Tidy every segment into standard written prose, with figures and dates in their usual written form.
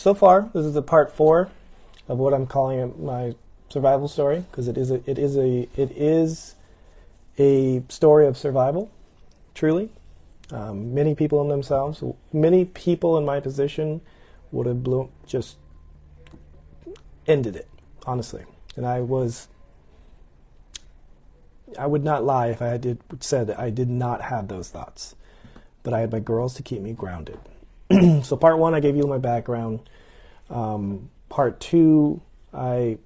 so far, this is the part 4 of what I'm calling my survival story, because it is a story of survival, truly. Many people many people in my position would have just ended it, honestly. And I would not lie if I said I did not have those thoughts. But I had my girls to keep me grounded. So part 1, I gave you my background. Part 2, I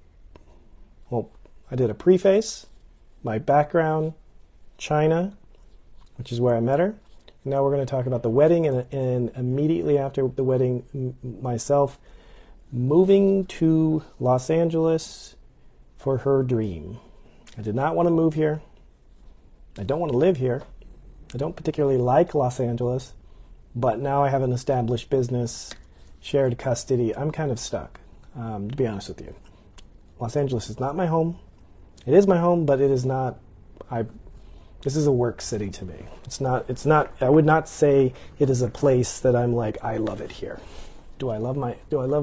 did a preface, my background, China, which is where I met her. Now we're going to talk about the wedding, and immediately after the wedding, myself moving to Los Angeles for her dream. I did not want to move here. I don't want to live here. I don't particularly like Los Angeles, but now I have an established business, shared custody. I'm kind of stuck, to be honest with you. Los Angeles is not my home. It is my home, but it is not. This is a work city to me. It's not. I would not say it is a place that I'm like, I love it here. Do I love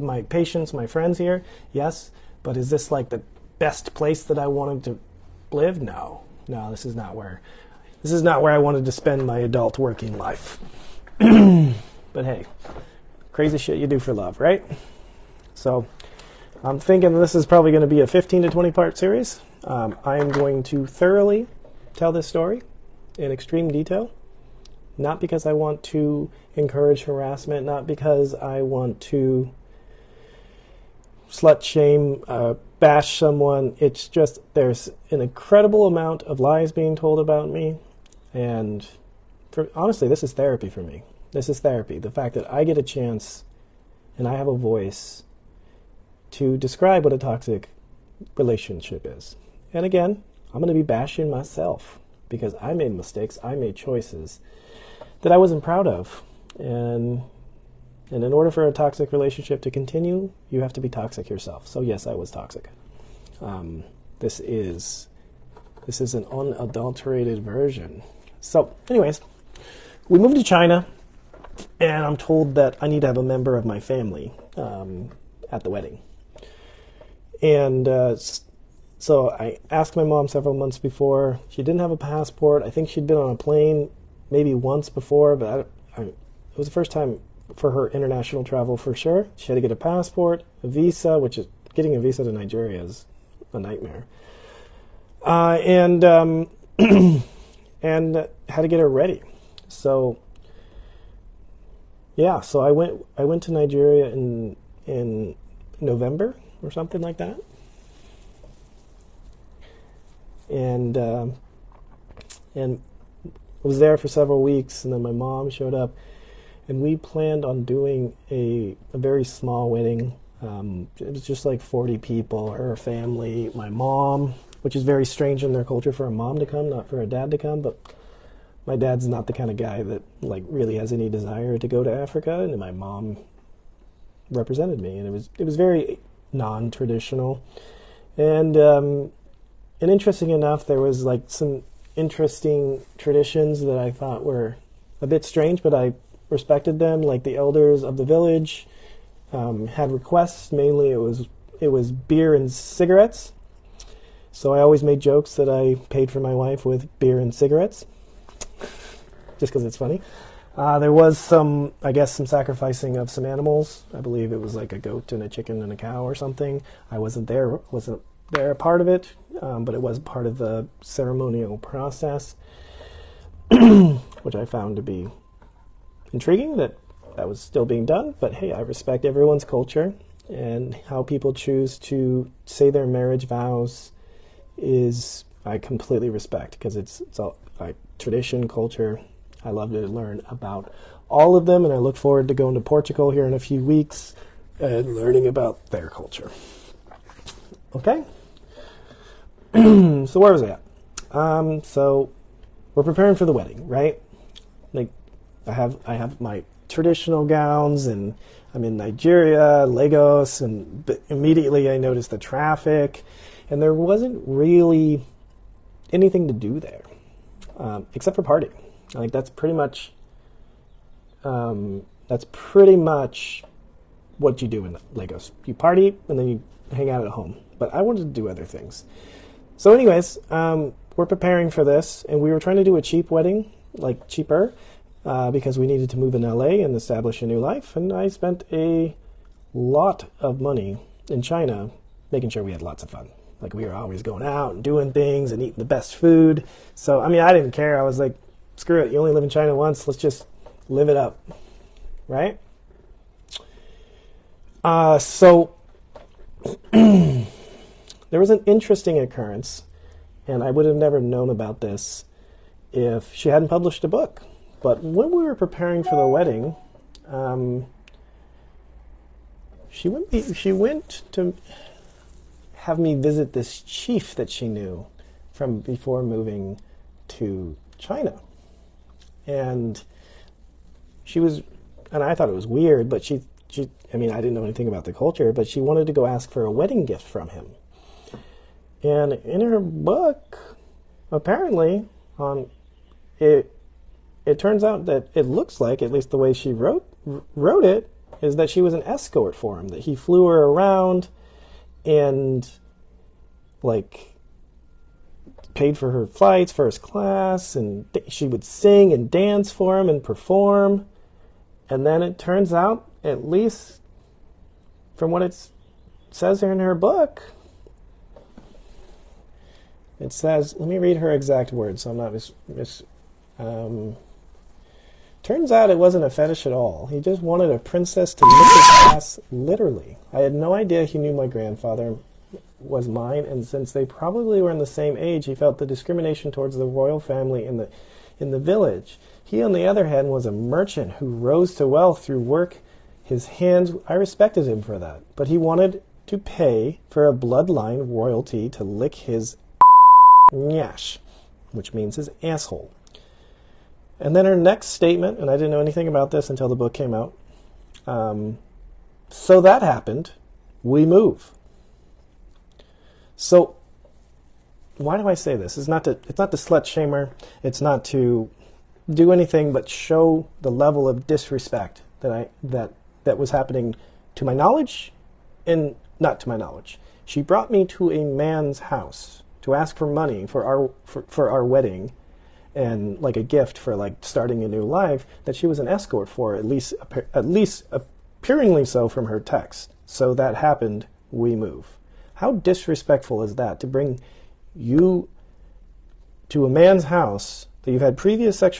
my patients, my friends here? Yes, but is this like the best place that I wanted to live? No, this is not where I wanted to spend my adult working life. But hey, crazy shit you do for love, right? So I'm thinking this is probably going to be a 15 to 20 part series. I am going to thoroughly tell this story in extreme detail, not because I want to encourage harassment, not because I want to slut shame, bash someone. It's just there's an incredible amount of lies being told about me, and honestly, this is therapy for me. This is therapy. The fact that I get a chance and I have a voice to describe what a toxic relationship is. And again, I'm going to be bashing myself because I made mistakes. I made choices that I wasn't proud of. And in order for a toxic relationship to continue, you have to be toxic yourself. So yes, I was toxic. This is an unadulterated version. So anyways, we moved to China, and I'm told that I need to have a member of my family at the wedding. And so I asked my mom several months before. She didn't have a passport. I think she'd been on a plane maybe once before, but it was the first time for her international travel for sure. She had to get a passport, a visa, which is getting a visa to Nigeria is a nightmare. And had to get her ready. So yeah, so I went to Nigeria in November or something like that. And was there for several weeks, and then my mom showed up, and we planned on doing a very small wedding. It was just like 40 people, her family, my mom, which is very strange in their culture for a mom to come, not for a dad to come, but my dad's not the kind of guy that like really has any desire to go to Africa, and my mom represented me, and it was very non-traditional. And interesting enough, there was like some interesting traditions that I thought were a bit strange, but I respected them. Like the elders of the village had requests. Mainly it was beer and cigarettes. So I always made jokes that I paid for my wife with beer and cigarettes, just because it's funny. There was some sacrificing of some animals. I believe it was like a goat and a chicken and a cow or something. I wasn't there a part of it, but it was part of the ceremonial process, which I found to be intriguing that was still being done. But hey, I respect everyone's culture, and how people choose to say their marriage vows I completely respect, because it's all like tradition, culture. I love to learn about all of them, and I look forward to going to Portugal here in a few weeks and learning about their culture. Okay? So where was I at? So we're preparing for the wedding, right? Like I have my traditional gowns, and I'm in Nigeria, Lagos, but immediately I noticed the traffic, and there wasn't really anything to do there, except for partying. Like that's pretty much what you do in Lagos. You party and then you hang out at home. But I wanted to do other things. So anyways, we're preparing for this, and we were trying to do a cheap wedding, like cheaper, because we needed to move in LA and establish a new life. And I spent a lot of money in China making sure we had lots of fun. Like, we were always going out and doing things and eating the best food. So, I mean, I didn't care. I was like, screw it. You only live in China once. Let's just live it up. Right? So there was an interesting occurrence, and I would have never known about this if she hadn't published a book. But when we were preparing for the wedding, she went to have me visit this chief that she knew from before moving to China. And I thought it was weird, but I mean, I didn't know anything about the culture, but she wanted to go ask for a wedding gift from him. And in her book, apparently, it turns out that it looks like, at least the way she wrote it, is that she was an escort for him, that he flew her around and, like, paid for her flights, first class, and she would sing and dance for him and perform. And then it turns out, at least from what it says here in her book, it says, let me read her exact words so I'm not turns out it wasn't a fetish at all. He just wanted a princess to lick his ass, literally. I had no idea he knew my grandfather was mine, and since they probably were in the same age, he felt the discrimination towards the royal family in the village. He, on the other hand, was a merchant who rose to wealth through work. His hands, I respected him for that, but he wanted to pay for a bloodline royalty to lick his nyash, which means his asshole. And then her next statement, and I didn't know anything about this until the book came out. So that happened. We move. So why do I say this? It's not to slut shame her. It's not to do anything but show the level of disrespect that was happening to my knowledge and not to my knowledge. She brought me to a man's house to ask for money for our wedding, and like a gift for like starting a new life that she was an escort for, at least appearingly so from her text. So that happened, we move. How disrespectful is that, to bring you to a man's house that you've had previous sexual